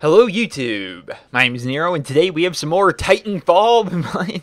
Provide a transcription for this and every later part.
Hello YouTube, my name is Nero, and today we have some more Titanfall.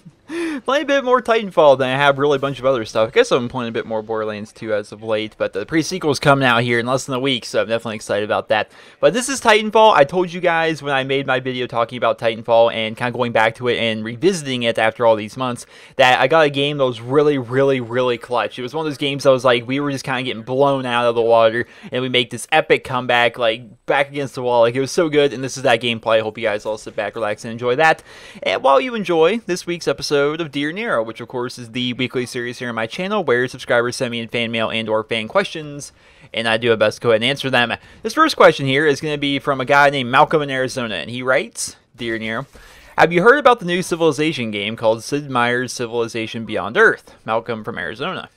Playing a bit more Titanfall than I have really a bunch of other stuff. I guess I'm playing a bit more Borderlands 2 as of late, but the pre-sequel is coming out here in less than a week, so I'm definitely excited about that. But this is Titanfall. I told you guys when I made my video talking about Titanfall and kind of going back to it and revisiting it after all these months, that I got a game that was really clutch. It was one of those games that was like, we were just kind of getting blown out of the water, and we make this epic comeback, like, back against the wall. Like, it was so good, and this is that gameplay. I hope you guys all sit back, relax, and enjoy that. And while you enjoy this week's episode of Dear Nero, which of course is the weekly series here on my channel where subscribers send me in fan mail and or fan questions, and I do my best to go ahead and answer them. This first question here is going to be from a guy named Malcolm in Arizona, and he writes, Dear Nero, have you heard about the new Civilization game called Sid Meier's Civilization Beyond Earth? Malcolm from Arizona.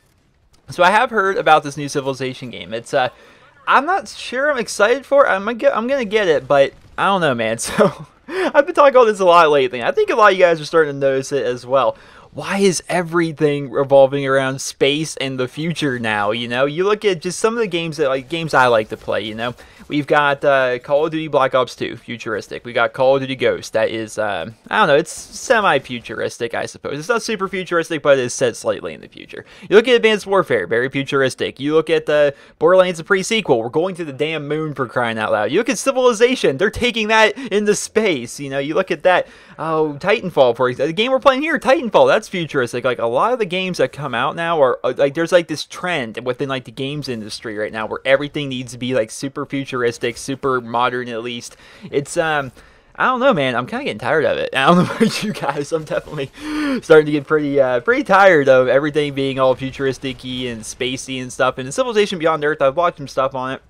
So I have heard about this new Civilization game. It's I'm not sure I'm excited for it. I'm gonna get it, but I don't know, man. So I've been talking about this a lot lately. I think a lot of you guys are starting to notice it as well. Why is everything revolving around space and the future now? You know, you look at just some of the games that games I like to play. You know, we've got Call of Duty Black Ops 2, futuristic. We got Call of Duty Ghost. That is, I don't know, it's semi-futuristic, I suppose. It's not super futuristic, but it is set slightly in the future. You look at Advanced Warfare, very futuristic. You look at Borderlands the pre-sequel. We're going to the damn moon, for crying out loud. You look at Civilization. They're taking that into space. You know, you look at that. Oh, Titanfall, for example. The game we're playing here, Titanfall, that's futuristic. Like, a lot of the games that come out now are, like, there's, like, this trend within, like, the games industry right now where everything needs to be, like, super futuristic, super modern, at least. It's, I don't know, man. I'm kind of getting tired of it. I don't know about you guys. I'm definitely starting to get pretty tired of everything being all futuristic-y and spacey and stuff. And in Civilization Beyond Earth, I've watched some stuff on it,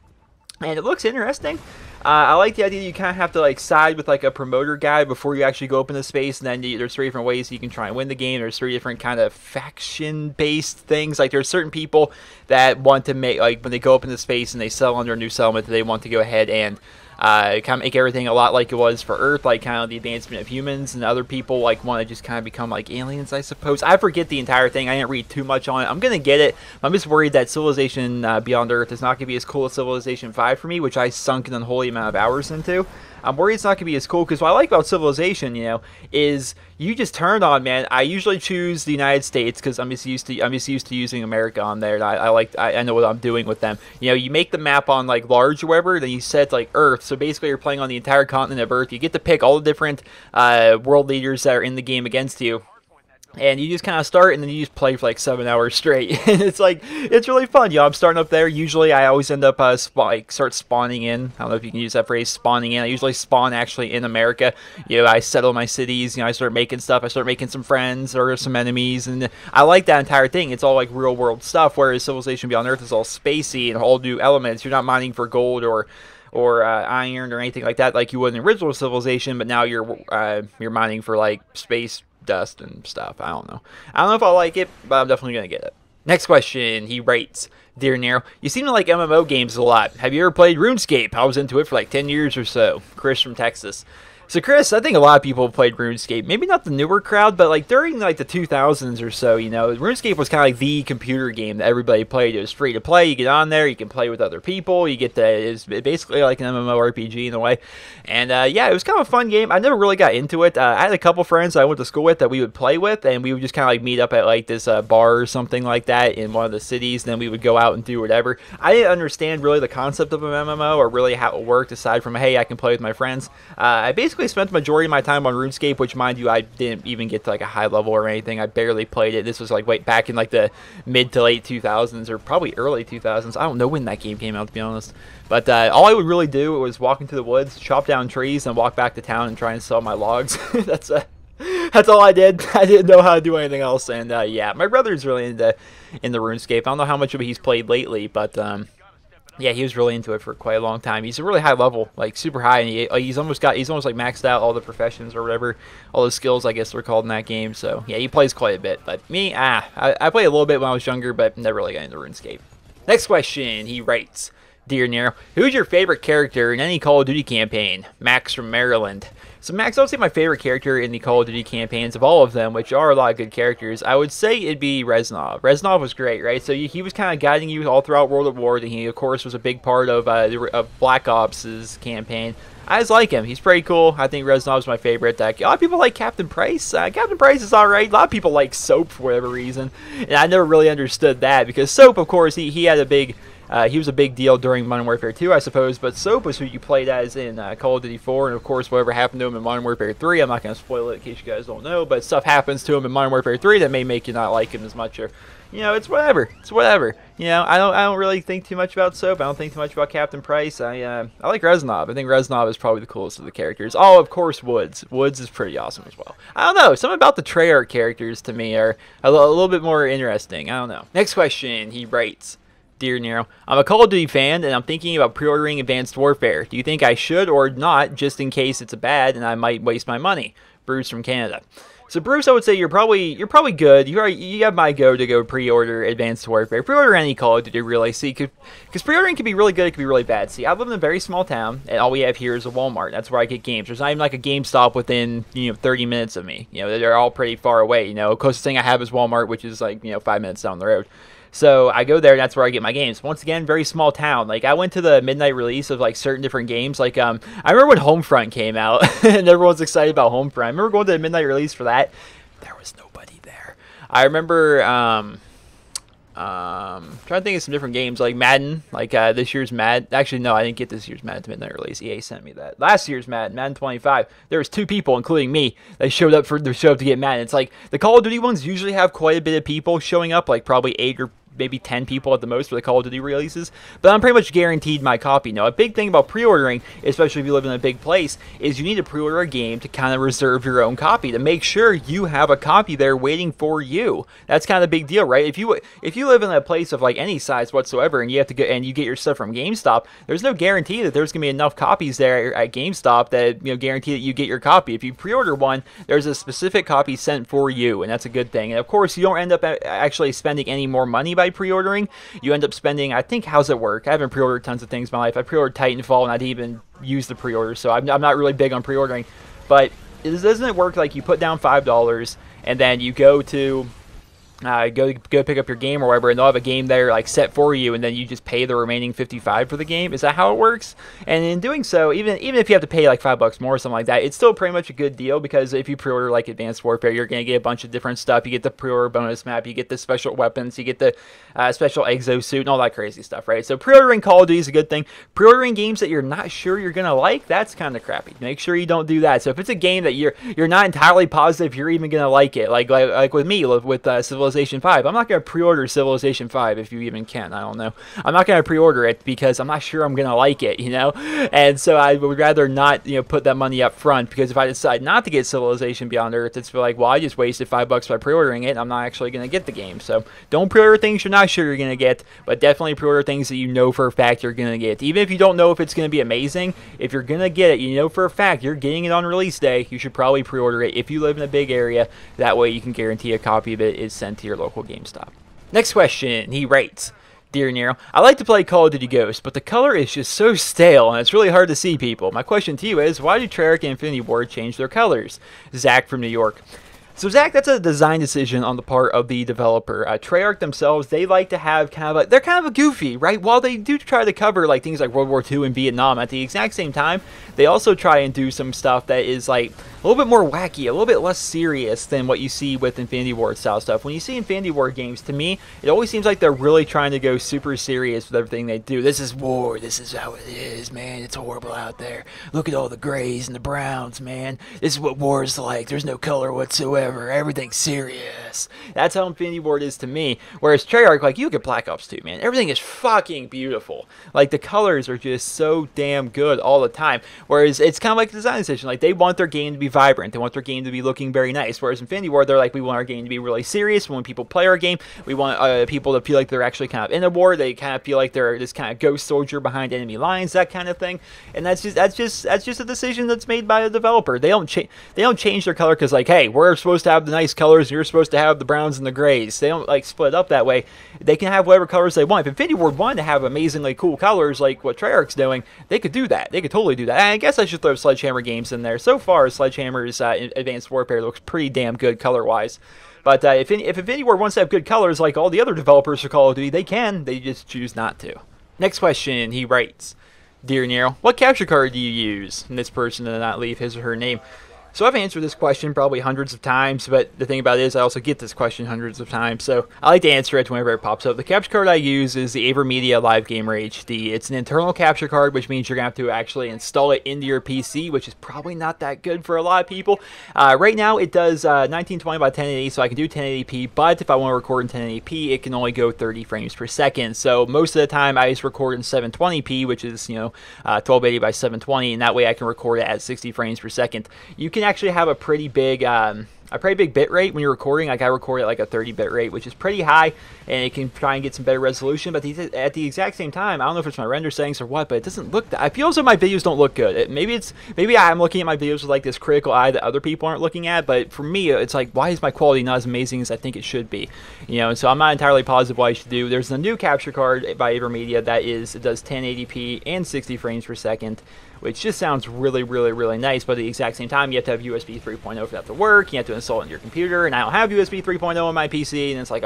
and it looks interesting. I like the idea you kind of have to, like, side with, like, a promoter guy before you actually go up into space, and then there's 3 different ways you can try and win the game. There's 3 different kind of faction-based things. Like, there's certain people that want to make, like, when they go up into space and they settle under a new settlement, they want to go ahead and kind of make everything a lot like it was for Earth, like kind of the advancement of humans, and other people like want to just kind of become like aliens, I suppose. I forget the entire thing. I didn't read too much on it. I'm gonna get it. I'm just worried that Civilization Beyond Earth is not gonna be as cool as Civilization 5 for me, which I sunk an unholy amount of hours into. I'm worried it's not gonna be as cool, because what I like about Civilization, you know, is you just turn on, man. I usually choose the United States because I'm just used to using America on there. And I know what I'm doing with them. You know, you make the map on like large or whatever, then you set like Earth. So basically, you're playing on the entire continent of Earth. You get to pick all the different world leaders that are in the game against you. And you just kind of start, and then you just play for like 7 hours straight. And it's like, it's really fun. You know, I'm starting up there. Usually, I always end up start spawning in. I don't know if you can use that phrase, spawning in. I usually spawn actually in America. You know, I settle my cities. You know, I start making stuff. I start making some friends or some enemies, and I like that entire thing. It's all like real world stuff. Whereas Civilization Beyond Earth is all spacey and all new elements. You're not mining for gold or iron or anything like that, like you would in original Civilization. But now you're mining for like space dust and stuff. I don't know if I like it, but I'm definitely gonna get it. Next question, he writes, Dear Nero, you seem to like MMO games a lot. Have you ever played RuneScape? I was into it for like 10 years or so. Chris from Texas. So Chris, I think a lot of people played RuneScape. Maybe not the newer crowd, but like during like the 2000s or so, you know, RuneScape was kind of like the computer game that everybody played. It was free to play. You get on there, you can play with other people. You get it's basically like an MMORPG in a way. And yeah, it was kind of a fun game. I never really got into it. I had a couple friends I went to school with that we would play with, and we would just kind of like meet up at like this bar or something like that in one of the cities. And then we would go out and do whatever. I didn't understand really the concept of an MMO or really how it worked, aside from, hey, I can play with my friends. I basically spent the majority of my time on RuneScape, which, mind you, I didn't even get to like a high level or anything. I barely played it. This was like way back in like the mid to late 2000s or probably early 2000s. I don't know when that game came out, to be honest. But all I would really do was walk into the woods, chop down trees, and walk back to town and try and sell my logs. That's all I did. I didn't know how to do anything else. And yeah, my brother's really into RuneScape. I don't know how much of it he's played lately, but yeah, he was really into it for quite a long time. He's a really high level, like super high, and he's almost like maxed out all the professions or whatever, all the skills I guess they're called in that game. So yeah, he plays quite a bit. But me, I played a little bit when I was younger, but never really got into RuneScape. Next question, he writes, Dear Nero, who's your favorite character in any Call of Duty campaign? Max from Maryland. So Max, I would say my favorite character in the Call of Duty campaigns of all of them, which are a lot of good characters, I would say it'd be Reznov. Reznov was great, right? So he was kind of guiding you all throughout World at War, and he, of course, was a big part of Black Ops' campaign. I just like him. He's pretty cool. I think Reznov's my favorite. A lot of people like Captain Price. Captain Price is alright. A lot of people like Soap for whatever reason. And I never really understood that, because Soap, of course, he had a big... he was a big deal during Modern Warfare 2, I suppose, but Soap was who you played as in Call of Duty 4, and of course, whatever happened to him in Modern Warfare 3, I'm not going to spoil it in case you guys don't know, but stuff happens to him in Modern Warfare 3 that may make you not like him as much, or, you know, it's whatever. It's whatever. You know, I don't really think too much about Soap. I don't think too much about Captain Price. I like Reznov. I think Reznov is probably the coolest of the characters. Oh, of course, Woods. Woods is pretty awesome as well. I don't know. Something about the Treyarch characters to me are a little bit more interesting. I don't know. Next question, he writes. Dear Nero, I'm a Call of Duty fan, and I'm thinking about pre-ordering Advanced Warfare. Do you think I should or not, just in case it's a bad and I might waste my money? Bruce from Canada. So Bruce, I would say you're probably good. You have my go pre-order Advanced Warfare. Pre-order any Call of Duty, really. See, because pre-ordering can be really good, it can be really bad. See, I live in a very small town, and all we have here is a Walmart. That's where I get games. There's not even like a GameStop within 30 minutes of me. You know, they're all pretty far away. You know, closest thing I have is Walmart, which is like 5 minutes down the road. So I go there, and that's where I get my games. Once again, very small town. Like, I went to the midnight release of, like, certain different games. Like, I remember when Homefront came out, and everyone's excited about Homefront. I remember going to the midnight release for that. There was nobody there. I remember, trying to think of some different games, like Madden, like, this year's Madden. Actually, no, I didn't get this year's Madden to midnight release. EA sent me that. Last year's Madden 25, there was 2 people, including me, that showed up to get Madden. It's like, the Call of Duty ones usually have quite a bit of people showing up, like probably 8 or maybe 10 people at the most for the Call of Duty releases, but I'm pretty much guaranteed my copy. Now, a big thing about pre-ordering, especially if you live in a big place, is you need to pre-order a game to kind of reserve your own copy, to make sure you have a copy there waiting for you. That's kind of a big deal, right? If you live in a place of like any size whatsoever, and you have to go and you get your stuff from GameStop, there's no guarantee that there's gonna be enough copies there at GameStop that guarantee that you get your copy. If you pre-order one, there's a specific copy sent for you, and that's a good thing. And of course, you don't end up actually spending any more money by pre-ordering. You end up spending, I think, how's it work? I haven't pre-ordered tons of things in my life. I pre-ordered Titanfall, and I didn't even use the pre-order, so I'm not really big on pre-ordering. But doesn't it work like you put down $5, and then you go to go pick up your game or whatever, and they'll have a game there like set for you, and then you just pay the remaining $55 for the game? Is that how it works? And in doing so, even if you have to pay like $5 more or something like that, it's still pretty much a good deal, because if you pre-order like Advanced Warfare, you're gonna get a bunch of different stuff. You get the pre-order bonus map, you get the special weapons, you get the special exosuit, and all that crazy stuff, right? So pre-ordering Call of Duty is a good thing. Pre-ordering games that you're not sure you're gonna like, that's kind of crappy. Make sure you don't do that. So if it's a game that you're not entirely positive you're even gonna like it, like with me with Civilization 5, I'm not gonna pre-order Civilization 5 if you even can. I don't know. I'm not gonna pre-order it because I'm not sure I'm gonna like it, And so I would rather not, put that money up front, because if I decide not to get Civilization Beyond Earth, it's like, well, I just wasted $5 by pre-ordering it, and I'm not actually gonna get the game. So don't pre-order things you're not sure you're gonna get, but definitely pre-order things that you know for a fact you're gonna get. Even if you don't know if it's gonna be amazing, if you're gonna get it, you know for a fact you're getting it on release day, you should probably pre-order it if you live in a big area. That way you can guarantee a copy of it is sent to your local GameStop. Next question, he writes, Dear Nero, I like to play Call of Duty Ghosts, but the color is just so stale, and it's really hard to see people. My question to you is, why do Treyarch and Infinity Ward change their colors? Zach from New York. So Zach, that's a design decision on the part of the developer. Treyarch themselves, they like to have they're kind of a goofy, right? While they do try to cover like things like World War II and Vietnam, at the exact same time, they also try and do some stuff that is like a little bit more wacky, a little bit less serious than what you see with Infinity Ward style stuff. When you see Infinity Ward games, to me, it always seems like they're really trying to go super serious with everything they do. This is war. This is how it is, man. It's horrible out there. Look at all the grays and the browns, man. This is what war is like. There's no color whatsoever. Everything's serious. That's how Infinity Ward is to me. Whereas Treyarch, like, you look at Black Ops 2, man. Everything is fucking beautiful. Like, the colors are just so damn good all the time. Whereas it's kind of like a design decision. Like, they want their game to be vibrant. They want their game to be looking very nice. Whereas Infinity Ward, they're like, we want our game to be really serious. When people play our game, we want people to feel like they're actually kind of in a war. They kind of feel like they're this kind of ghost soldier behind enemy lines, that kind of thing. And that's just a decision that's made by the developer. They don't change their color because, like, hey, we're supposed to have the nice colors and you're supposed to have the browns and the grays. They don't like split up that way. They can have whatever colors they want. If Infinity Ward wanted to have amazingly cool colors like what Treyarch's doing, they could do that. They could totally do that. And I guess I should throw Sledgehammer games in there. So far, Sledgehammer's Advanced Warfare looks pretty damn good color-wise. But if Infinity Ward wants to have good colors like all the other developers for Call of Duty, they can. They just choose not to. Next question, he writes, Dear Nero, what capture card do you use? And this person did not leave his or her name. So I've answered this question probably hundreds of times, but the thing about it is I also get this question hundreds of times, so I like to answer it whenever it pops up. The capture card I use is the AverMedia Live Gamer HD. It's an internal capture card, which means you're going to have to actually install it into your PC, which is probably not that good for a lot of people. Right now it does 1920 by 1080, so I can do 1080p, but if I want to record in 1080p, it can only go 30 frames per second. So most of the time I just record in 720p, which is, 1280 by 720, and that way I can record it at 60 frames per second. You can actually have a pretty big bit rate when you're recording. Like I record at like a 30 bit rate, which is pretty high, and it can try and get some better resolution. But at the exact same time, I don't know if it's my render settings or what, but it doesn't look that. I feel as though my videos don't look good. Maybe I'm looking at my videos with like this critical eye that other people aren't looking at. But for me, it's like, why is my quality not as amazing as I think it should be? And so I'm not entirely positive what I should do. There's a new capture card by AverMedia that it does 1080p and 60 frames per second, which just sounds really, really, really nice, but at the exact same time, you have to have USB 3.0 for that to work. You have to install it on your computer, and I don't have USB 3.0 on my PC, and it's like,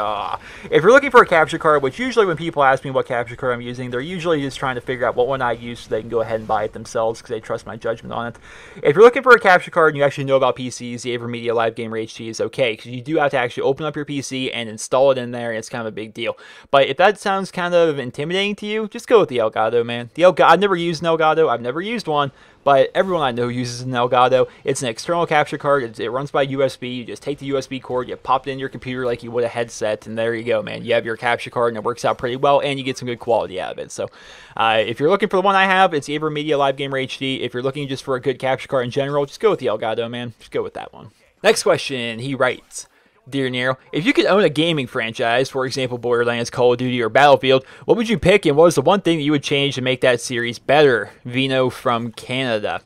If you're looking for a capture card, which usually when people ask me what capture card I'm using, they're usually just trying to figure out what one I use so they can go ahead and buy it themselves because they trust my judgment on it. If you're looking for a capture card and you actually know about PCs, the AverMedia Live Gamer HD is okay, because you do have to actually open up your PC and install it in there, and it's kind of a big deal. But if that sounds kind of intimidating to you, just go with the Elgato, man. I've never used an Elgato. I've never used one. But everyone I know uses an Elgato. It's an external capture card. It runs by USB. You just take the USB cord, you pop it in your computer like you would a headset, and there you go, man. You have your capture card, and it works out pretty well, and you get some good quality out of it. So if you're looking for the one I have, it's AverMedia Live Gamer HD. If you're looking just for a good capture card in general, just go with the Elgato, man. Just go with that one. Next question, he writes, Dear Nero, if you could own a gaming franchise, for example Borderlands, Call of Duty, or Battlefield, what would you pick, and what is the one thing that you would change to make that series better? Vino from Canada.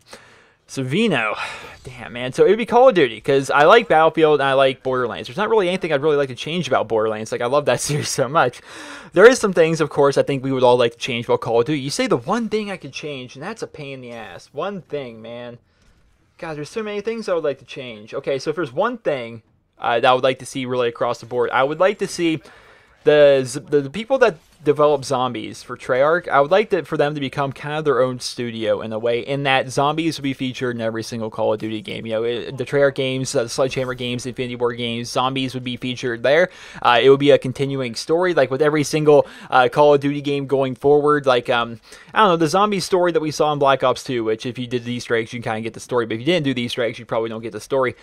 So Vino, damn man, so it would be Call of Duty, because I like Battlefield and I like Borderlands. There's not really anything I'd really like to change about Borderlands. Like, I love that series so much. There is some things, of course, I think we would all like to change about Call of Duty. You say the one thing I could change, and that's a pain in the ass. One thing, man. God, there's so many things I would like to change. Okay, so if there's one thing that I would like to see really across the board, I would like to see the people that develop zombies for Treyarch, I would like for them to become kind of their own studio in a way, in that zombies would be featured in every single Call of Duty game. The Treyarch games, the Sledgehammer games, the Infinity Ward games, zombies would be featured there. It would be a continuing story, like with every single Call of Duty game going forward. Like, I don't know, the zombie story that we saw in Black Ops 2, which if you did the Easter eggs, you can kind of get the story, but if you didn't do the Easter eggs, you probably don't get the story.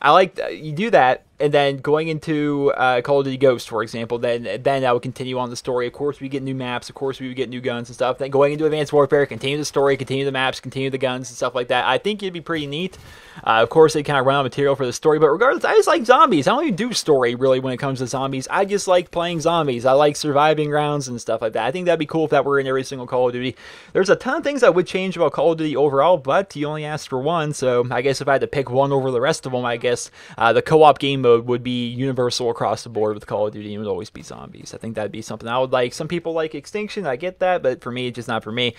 I like you do that, and then going into Call of Duty Ghost, for example, then I would continue on the story. Of course, we get new maps. Of course, we would get new guns and stuff. Then going into Advanced Warfare, continue the story, continue the maps, continue the guns and stuff like that. I think it'd be pretty neat. Of course, they kind of run out of material for the story, but regardless, I just like zombies. I don't even do story, really, when it comes to zombies. I just like playing zombies. I like surviving rounds and stuff like that. I think that'd be cool if that were in every single Call of Duty. There's a ton of things I would change about Call of Duty overall, but you only asked for one, so I guess if I had to pick one over the rest of them, I guess the co-op game mode would be universal across the board with Call of Duty, and it would always be zombies. I think that'd be something I would like. Some people like Extinction, I get that, but for me, it's just not for me.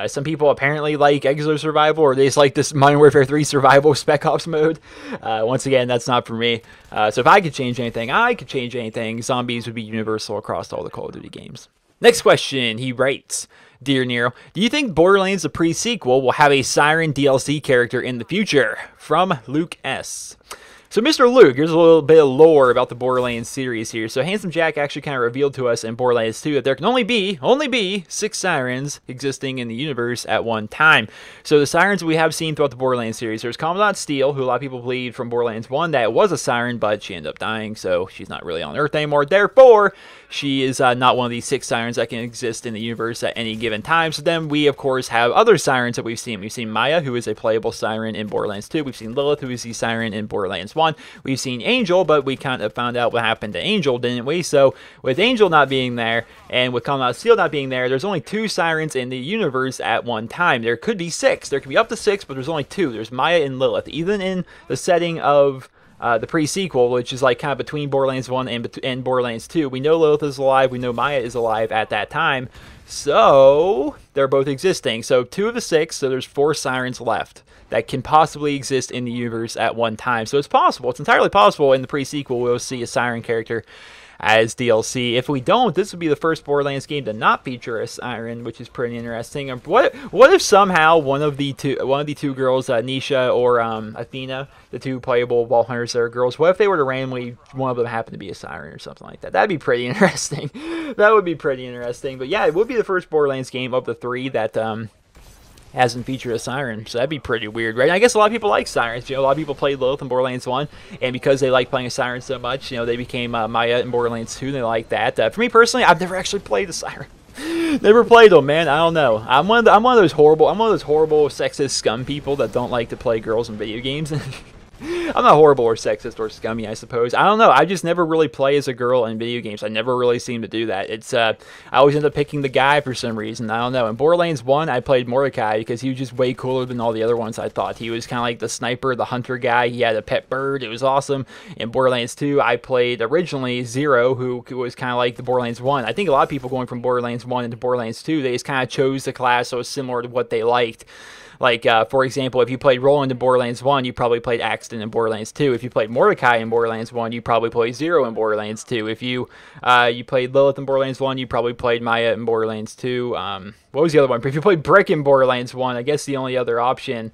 Some people apparently like Exo Survival, or they just like this Modern Warfare 3 Survival Spec Ops mode. Once again, that's not for me. So if I could change anything, zombies would be universal across all the Call of Duty games. Next question, he writes, Dear Nero, do you think Borderlands the pre-sequel will have a Siren DLC character in the future? From Luke S. So Mr. Luke, here's a little bit of lore about the Borderlands series here. So Handsome Jack actually kind of revealed to us in Borderlands 2 that there can only be 6 sirens existing in the universe at one time. So the sirens we have seen throughout the Borderlands series, there's Commandant Steele, who a lot of people believe from Borderlands 1 that was a siren, but she ended up dying, so she's not really on Earth anymore. Therefore, she is not one of these 6 sirens that can exist in the universe at any given time. So then we, of course, have other sirens that we've seen. We've seen Maya, who is a playable siren in Borderlands 2. We've seen Lilith, who is the siren in Borderlands 1. We've seen Angel, but we kind of found out what happened to Angel, didn't we? So with Angel not being there, and with Commandant Steele not being there, there's only 2 sirens in the universe at one time. There could be 6. There could be up to 6, but there's only 2. There's Maya and Lilith. Even in the setting of the pre-sequel, which is like kind of between Borderlands 1 and Borderlands 2. We know Lilith is alive. We know Maya is alive at that time. So they're both existing. So 2 of the 6, so there's 4 sirens left that can possibly exist in the universe at one time. So it's possible. It's entirely possible in the pre-sequel we'll see a siren character as DLC. If we don't, this would be the first Borderlands game to not feature a siren, which is pretty interesting. What if somehow one of the two girls, Nisha or Athena, the 2 playable Vault Hunters that are girls, what if they were to randomly, one of them happened to be a siren or something like that? That'd be pretty interesting. That would be pretty interesting. But yeah, it would be the first Borderlands game of the 3 that hasn't featured a siren, so that'd be pretty weird, right? I guess a lot of people like sirens. You know, a lot of people played Lilith in Borderlands 1, and because they like playing a siren so much, you know, they became Maya in Borderlands 2, and they like that. For me personally, I've never actually played a siren. Never played them, man. I don't know. I'm one of those horrible sexist scum people that don't like to play girls in video games. I'm not horrible or sexist or scummy, I suppose. I don't know. I just never really play as a girl in video games. I never really seem to do that. It's I always end up picking the guy for some reason. I don't know. In Borderlands 1, I played Mordecai because he was just way cooler than all the other ones, I thought. He was kind of like the sniper, the hunter guy. He had a pet bird. It was awesome. In Borderlands 2, I played originally Zero, who was kind of like the Borderlands 1. I think a lot of people going from Borderlands 1 into Borderlands 2, they just kind of chose the class so it was similar to what they liked. Like, for example, if you played Roland in Borderlands 1, you probably played Axton in Borderlands 2. If you played Mordecai in Borderlands 1, you probably played Zero in Borderlands 2. If you played Lilith in Borderlands 1, you probably played Maya in Borderlands 2. What was the other one? If you played Brick in Borderlands 1, I guess the only other option...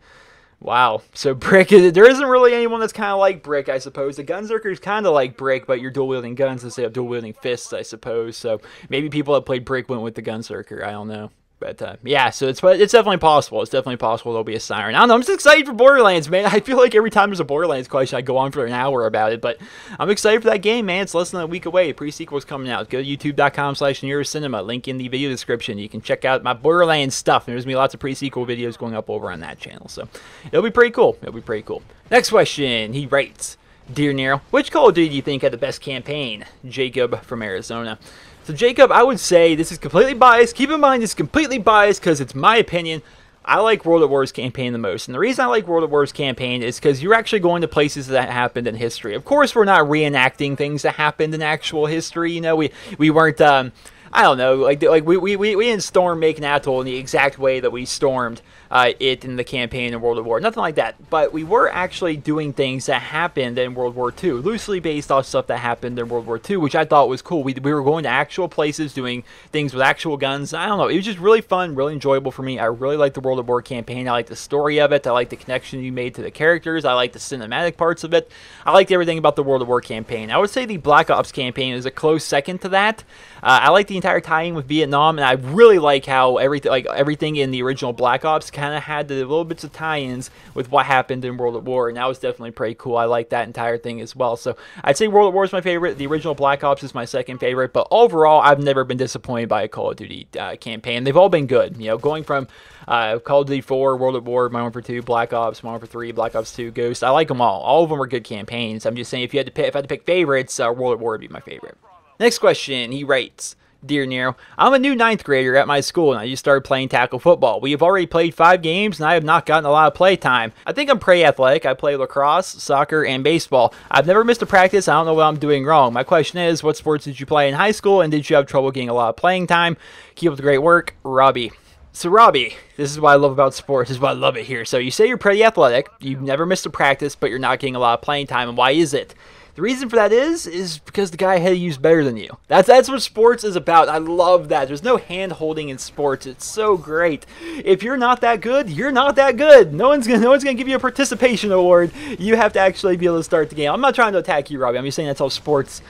Wow. So Brick, there isn't really anyone that's kind of like Brick, I suppose. The Gunzerker is kind of like Brick, but you're dual-wielding guns instead of dual-wielding fists, I suppose. So maybe people that played Brick went with the Gunzerker. I don't know. But, yeah, so it's definitely possible. It's definitely possible there'll be a siren. I don't know. I'm just excited for Borderlands, man. I feel like every time there's a Borderlands question, I go on for an hour about it. But I'm excited for that game, man. It's less than a week away. The pre-sequel's coming out. Go to youtube.com/NerosCinema. Link in the video description. You can check out my Borderlands stuff. And there's going to be lots of pre-sequel videos going up over on that channel. So it'll be pretty cool. It'll be pretty cool. Next question. He writes, Dear Nero, which Call of Duty do you think had the best campaign? Jacob from Arizona. So Jacob, I would say this is completely biased. Keep in mind, it's completely biased because it's my opinion. I like World at War's campaign the most. And the reason I like World at War's campaign is because you're actually going to places that happened in history. Of course, we're not reenacting things that happened in actual history. You know, we weren't, I don't know, like we didn't storm Macon Atoll in the exact way that we stormed it in the campaign in World at War. Nothing like that. But we were actually doing things that happened in World War II, loosely based off stuff that happened in World War II, which I thought was cool. We were going to actual places, doing things with actual guns. I don't know. It was just really fun, really enjoyable for me. I really liked the World at War campaign. I liked the story of it. I liked the connection you made to the characters. I liked the cinematic parts of it. I liked everything about the World at War campaign. I would say the Black Ops campaign is a close second to that. I like the entire tie-in with Vietnam, and I really like how everything in the original Black Ops kind of had the little bits of tie-ins with what happened in World at War, and that was definitely pretty cool. I like that entire thing as well. So I'd say World at War is my favorite. The original Black Ops is my second favorite, but overall, I've never been disappointed by a Call of Duty campaign. They've all been good. You know, going from Call of Duty 4, World at War, Modern Warfare 2, Black Ops, Modern Warfare 3, Black Ops 2, Ghost. I like them all. All of them are good campaigns. I'm just saying, if I had to pick favorites, World at War would be my favorite. Next question, he writes, Dear Nero, I'm a new 9th grader at my school and I just started playing tackle football. We have already played 5 games and I have not gotten a lot of play time. I think I'm pretty athletic. I play lacrosse, soccer, and baseball. I've never missed a practice. I don't know what I'm doing wrong. My question is, what sports did you play in high school and did you have trouble getting a lot of playing time? Keep up the great work, Robbie. So Robbie, this is what I love about sports. This is why I love it here. So you say you're pretty athletic. You've never missed a practice, but you're not getting a lot of playing time. And why is it? The reason for that is because the guy ahead of you is better than you. That's what sports is about. I love that. There's no hand-holding in sports. It's so great. If you're not that good, you're not that good. No one's gonna give you a participation award. You have to actually be able to start the game. I'm not trying to attack you, Robbie. I'm just saying that's how sports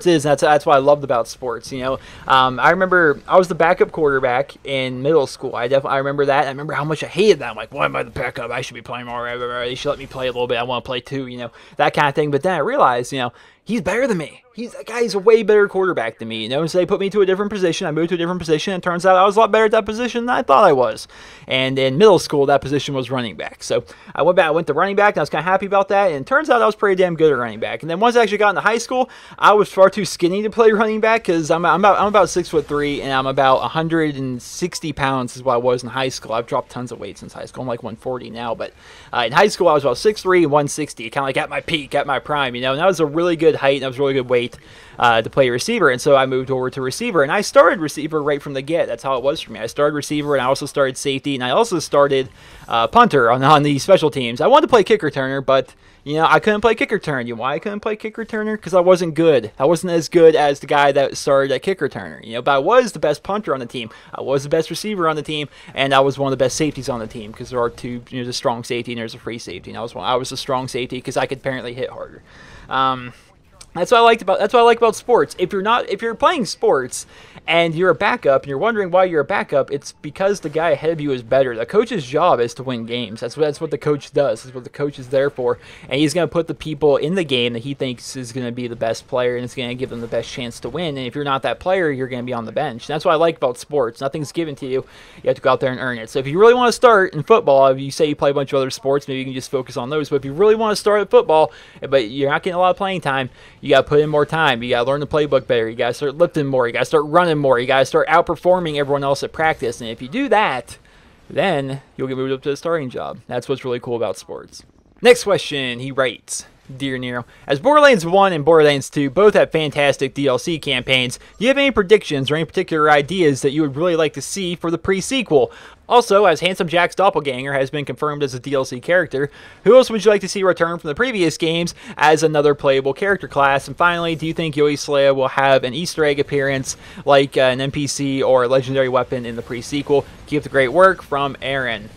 is. And that's what I loved about sports. You know, I remember I was the backup quarterback in middle school. I remember that. I remember how much I hated that. I'm like, why am I the backup? I should be playing more. They should let me play a little bit. I want to play too. You know, that kind of thing. But then I realized, you know, he's better than me. That guy's a way better quarterback than me, you know. So they put me to a different position. I moved to a different position, and it turns out I was a lot better at that position than I thought I was. And in middle school, that position was running back. So I went to running back, and I was kind of happy about that. And it turns out I was pretty damn good at running back. And then once I actually got into high school, I was far too skinny to play running back because I'm about 6'3", and I'm about 160 pounds is what I was in high school. I've dropped tons of weight since high school. I'm like 140 now, but in high school I was about 6'3", 160, kind of like at my peak, at my prime, you know. And that was a really good height, and that was a really good weight to play receiver. And so I moved over to receiver, and I started receiver right from the get. That's how it was for me. I started receiver, and I also started safety, and I also started punter on the special teams. I wanted to play kick returner, but you know, I couldn't play kick return. You know why I couldn't play kick returner? Because I wasn't good. I wasn't as good as the guy that started at kick returner. You know, but I was the best punter on the team. I was the best receiver on the team, and I was one of the best safeties on the team because there are two. You know, there's a strong safety and there's a free safety. And I was a strong safety because I could apparently hit harder. That's what I like about sports. If you're playing sports and you're a backup and you're wondering why you're a backup, it's because the guy ahead of you is better. The coach's job is to win games. That's what the coach does. That's what the coach is there for. And he's going to put the people in the game that he thinks is going to be the best player, and it's going to give them the best chance to win. And if you're not that player, you're going to be on the bench. And that's what I like about sports. Nothing's given to you. You have to go out there and earn it. So if you really want to start in football, if you say you play a bunch of other sports, maybe you can just focus on those. But if you really want to start at football, but you're not getting a lot of playing time, you got to put in more time. You got to learn the playbook better. You got to start lifting more. You got to start running more. You got to start outperforming everyone else at practice. And if you do that, then you'll get moved up to the starting job. That's what's really cool about sports. Next question, he writes, Dear Nero, as Borderlands 1 and Borderlands 2 both have fantastic DLC campaigns, do you have any predictions or any particular ideas that you would really like to see for the pre-sequel? Also, as Handsome Jack's doppelganger has been confirmed as a DLC character, who else would you like to see return from the previous games as another playable character class? And finally, do you think Yoislea will have an Easter egg appearance like an NPC or a legendary weapon in the pre-sequel? Keep up the great work, from Aaron.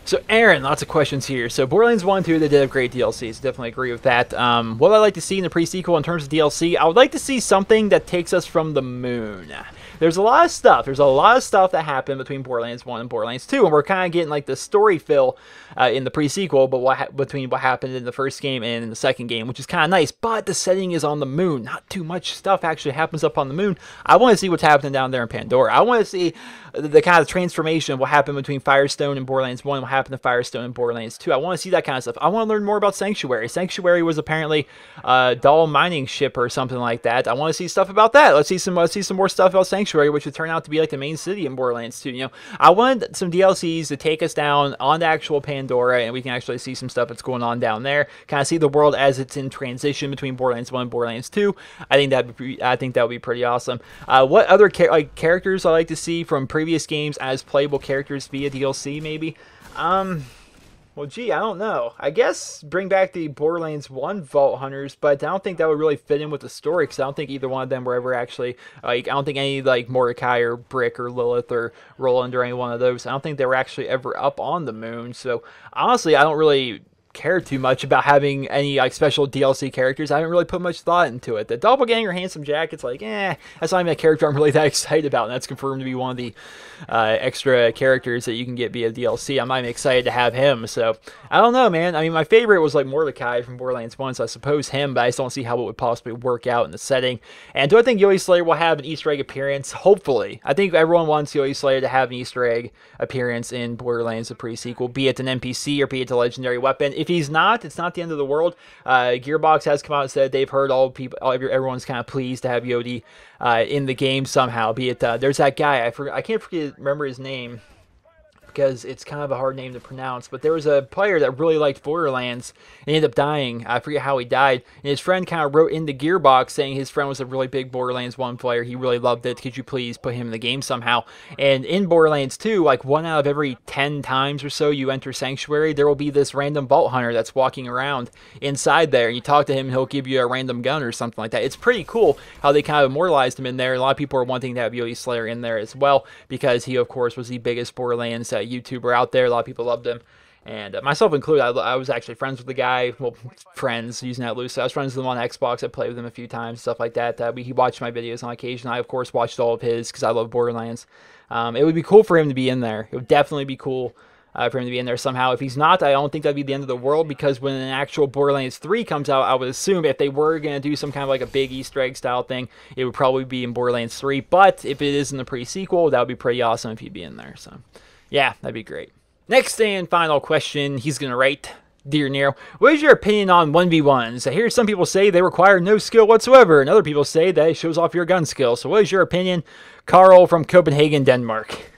So Aaron, lots of questions here. So Borderlands 1 and 2, they did have great DLCs. Definitely agree with that. What would I like to see in the pre-sequel in terms of DLC? I would like to see something that takes us from the moon. There's a lot of stuff. There's a lot of stuff that happened between Borderlands 1 and Borderlands 2, and we're kind of getting like the story fill in the pre-sequel, but between what happened in the first game and in the second game, which is kind of nice. But the setting is on the moon. Not too much stuff actually happens up on the moon. I want to see what's happening down there in Pandora. I want to see the kind of transformation of what happened between Firestone and Borderlands 1 and what happened to Firestone and Borderlands 2. I want to see that kind of stuff. I want to learn more about Sanctuary. Sanctuary was apparently a doll mining ship or something like that. I want to see stuff about that. Let's see some more stuff about Sanctuary, which would turn out to be like the main city in Borderlands 2. You know, I wanted some DLCs to take us down on the actual Pandora, and we can actually see some stuff that's going on down there. Kind of see the world as it's in transition between Borderlands 1 and Borderlands 2. I think that would be pretty awesome. What other characters I like to see from previous games as playable characters via DLC, maybe? Well, gee, I don't know. I guess bring back the Borderlands 1 Vault Hunters, but I don't think that would really fit in with the story, because I don't think either one of them were ever actually, like, I don't think any, like, Mordecai or Brick or Lilith or Roland or any one of those, I don't think they were actually ever up on the moon. So, honestly, I don't really care too much about having any like special DLC characters. I haven't really put much thought into it. The Doppelganger Handsome Jack, it's like, that's not even a character I'm really that excited about, and that's confirmed to be one of the extra characters that you can get via DLC. I'm not even excited to have him, so I don't know, man. I mean, my favorite was like Mordecai from Borderlands 1, so I suppose him, but I just don't see how it would possibly work out in the setting. And do I think Yoislea will have an Easter egg appearance? Hopefully. I think everyone wants Yoislea to have an Easter egg appearance in Borderlands, the pre-sequel, be it an NPC or be it a legendary weapon. If he's not, it's not the end of the world. Gearbox has come out and said they've heard everyone's kind of pleased to have Yodi in the game somehow. Be it there's that guy, I can't remember his name, because it's kind of a hard name to pronounce, but there was a player that really liked Borderlands and ended up dying. I forget how he died, and his friend kind of wrote in the Gearbox saying his friend was a really big Borderlands 1 player. He really loved it. Could you please put him in the game somehow? And in Borderlands 2, like 1 out of every 10 times or so you enter Sanctuary, there will be this random Vault Hunter that's walking around inside there, and you talk to him and he'll give you a random gun or something like that. It's pretty cool how they kind of immortalized him in there. A lot of people are wanting to have Yoislea in there as well, because he, of course, was the biggest Borderlands YouTuber out there. A lot of people loved him, and myself included. I was actually friends with the guy. Well, friends, using that loose. I was friends with him on Xbox. I played with him a few times, stuff like that. He watched my videos on occasion. I, of course, watched all of his because I love Borderlands. It would be cool for him to be in there. It would definitely be cool for him to be in there somehow. If he's not, I don't think that'd be the end of the world, because when an actual Borderlands 3 comes out, I would assume if they were going to do some kind of like a big Easter egg style thing, it would probably be in Borderlands 3. But if it is in the pre-sequel, that would be pretty awesome if he'd be in there. So yeah, that'd be great. Next and final question, he's going to write, Dear Nero, what is your opinion on 1v1s? I hear some people say they require no skill whatsoever, and other people say that it shows off your gun skill. So what is your opinion? Carl from Copenhagen, Denmark.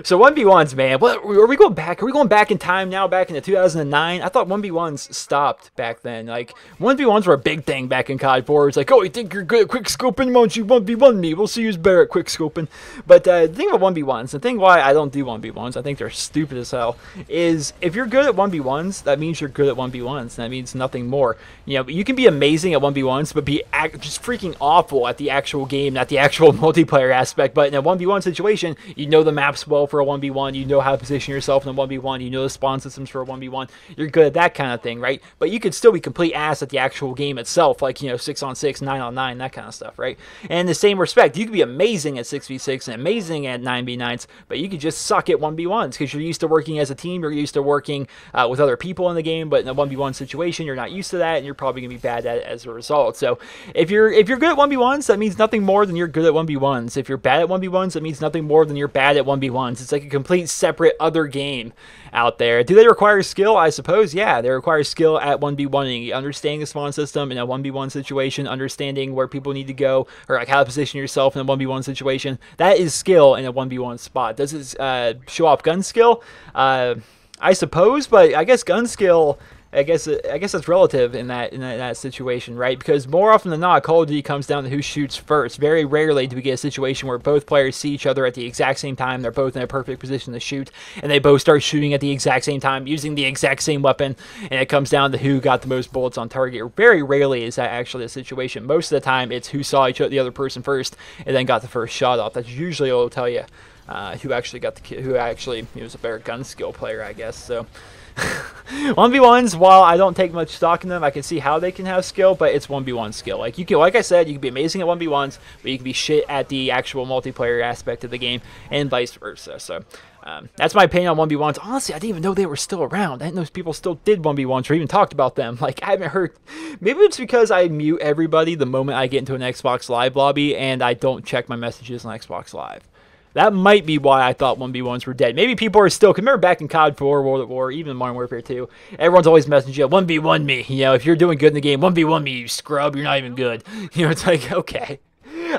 So 1v1s, man, what are we going back? Are we going back in time now, back into 2009? I thought 1v1s stopped back then. Like, 1v1s were a big thing back in COD 4. It's like, oh, you think you're good at quick scoping? Why don't you 1v1 me? We'll see who's better at quick scoping. But the thing about 1v1s, the thing why I don't do 1v1s, I think they're stupid as hell, is if you're good at 1v1s, that means you're good at 1v1s. That means nothing more. You know, you can be amazing at 1v1s, but be just freaking awful at the actual game, not the actual multiplayer aspect. But in a 1v1 situation, you know the maps well for a 1v1, you know how to position yourself in a 1v1, you know the spawn systems for a 1v1, you're good at that kind of thing, right? But you could still be complete ass at the actual game itself, like, you know, 6-on-6, 9-on-9, that kind of stuff, right? And in the same respect, you could be amazing at 6v6 and amazing at 9v9s, but you could just suck at 1v1s because you're used to working as a team, you're used to working with other people in the game, but in a 1v1 situation, you're not used to that, and you're probably going to be bad at it as a result. So if you're good at 1v1s, that means nothing more than you're good at 1v1s. If you're bad at 1v1s, that means nothing more than you're bad at 1v1s. It's like a complete separate other game out there. Do they require skill? I suppose, yeah, they require skill at 1v1ing, understanding the spawn system in a 1v1 situation, understanding where people need to go, or like how to position yourself in a 1v1 situation. That is skill in a 1v1 spot. Does it show off gun skill? I suppose, but I guess gun skill, I guess that's relative in that situation, right? Because more often than not, Call of Duty comes down to who shoots first. Very rarely do we get a situation where both players see each other at the exact same time, they're both in a perfect position to shoot, and they both start shooting at the exact same time, using the exact same weapon, and it comes down to who got the most bullets on target. Very rarely is that actually the situation. Most of the time, it's who saw the other person first, and then got the first shot off. That's usually what will tell you who actually got who actually was a better gun skill player, I guess. So 1v1s, while I don't take much stock in them, I can see how they can have skill, but it's 1v1 skill. Like, you can, like I said, you can be amazing at 1v1s, but you can be shit at the actual multiplayer aspect of the game, and vice versa. So that's my opinion on 1v1s. Honestly, I didn't even know they were still around. I didn't know people still did 1v1s or even talked about them. Like, I haven't heard. Maybe it's because I mute everybody the moment I get into an Xbox Live lobby, and I don't check my messages on Xbox Live. That might be why I thought 1v1s were dead. Maybe people are still, remember back in COD 4, World at War, even Modern Warfare 2, everyone's always messaging you, 1v1 me. You know, if you're doing good in the game, 1v1 me, you scrub, you're not even good. You know, it's like, okay.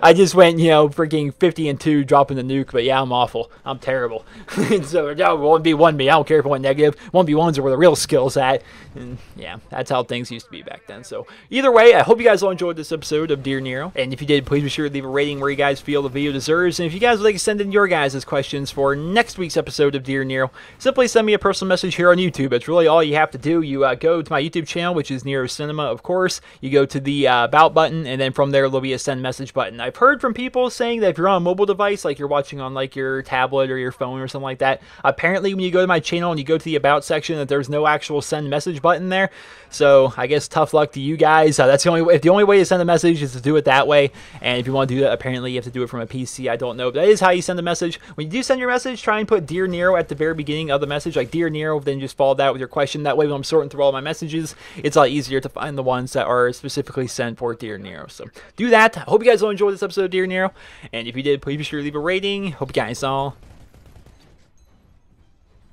I just went, you know, freaking 50-2 dropping the nuke, but yeah, I'm awful. I'm terrible. So, no, 1v1 me. I don't care if it went negative. 1v1s are where the real skill's at. And yeah, that's how things used to be back then. So either way, I hope you guys all enjoyed this episode of Dear Nero. And if you did, please be sure to leave a rating where you guys feel the video deserves. And if you guys would like to send in your guys' questions for next week's episode of Dear Nero, simply send me a personal message here on YouTube. It's really all you have to do. You go to my YouTube channel, which is NerosCinema, of course. You go to the About button, and then from there, there'll be a Send Message button. I've heard from people saying that if you're on a mobile device, like you're watching on like your tablet or your phone or something like that, apparently when you go to my channel and you go to the About section, that there's no actual Send Message button there. So I guess tough luck to you guys. That's the only way. If the only way to send a message is to do it that way, and if you want to do that, apparently you have to do it from a PC. I don't know, but that is how you send a message. When you do send your message, try and put Dear Nero at the very beginning of the message, like Dear Nero, then just follow that with your question. That way, when I'm sorting through all my messages, it's a lot easier to find the ones that are specifically sent for Dear Nero. So do that. I hope you guys all enjoyed this episode of Dear Nero, and if you did, please be sure to leave a rating. Hope you guys all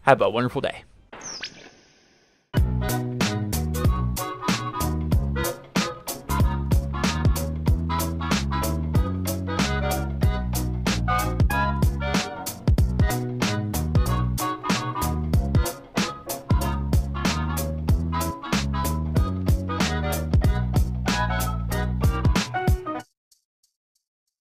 have a wonderful day.